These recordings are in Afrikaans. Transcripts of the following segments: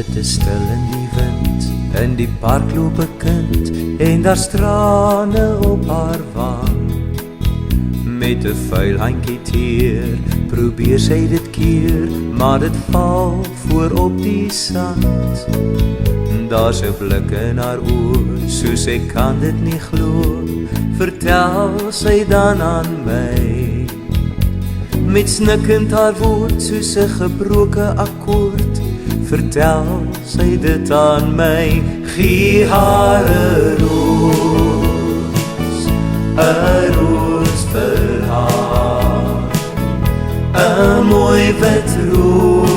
Dit is stil in die wind, in die park loop 'n kind, en daar's trane op haar wang. Met 'n vuil handjie teer, probeer sy dit keer, maar dit val voor op die sand. Daar's 'n blik in haar oë, soos sy kan dit nie glo, vertel sy dan aan my. Met snikkend haar woord, soos 'n gebroke akkoord, vertel sy dit aan my. Gee haar 'n roos, 'n roos vir haar, 'n mooi wit roos.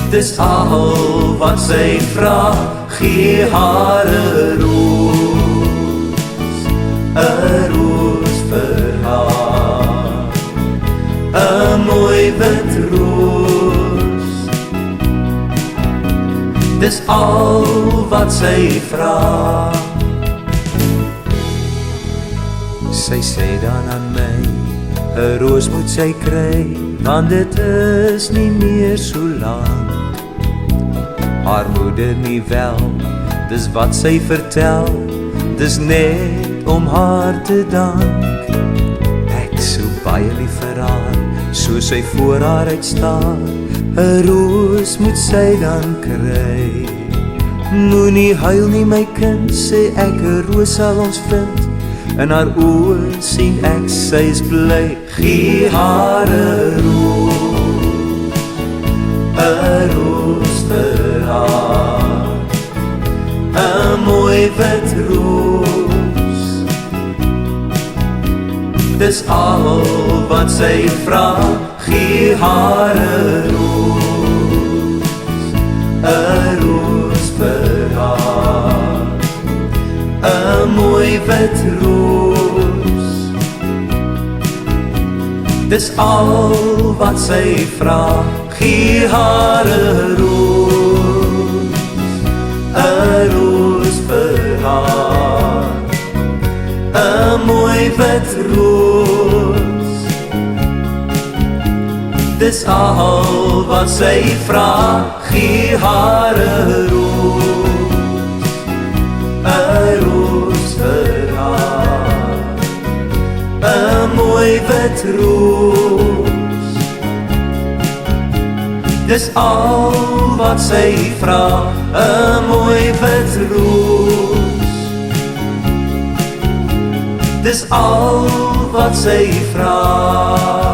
Dis al wat sy vra, gee haar 'n roos, 'n roos vir haar, 'n mooi wit roos. Dis al wat sy vra. Sy sê dan aan my, 'n roos moet sy kry, want dit is nie meer so lank. Haar moeder nie wel, dis wat sy vertel, dis net om haar te dank. Ek so baie lief vir haar, so sy voor haar uitstaar, 'n roos moet sy dan kry. Moenie huil nie my kind, sê ek, 'n roos sal ons vind. In haar oë sien ek sy's bly. Gee haar 'n roos vir haar, 'n mooi wit roos. Dis al wat sy vra, gee haar 'n roos vir haar, 'n mooi wit roos. Dis al wat sy vra, gee haar 'n roos vir haar, 'n mooi wit roos. Dis al wat sy vra, gee haar 'n roos vir haar, 'n mooi wit roos. Dis al wat sy vra, 'n mooi wit roos. Dis al wat sy vra.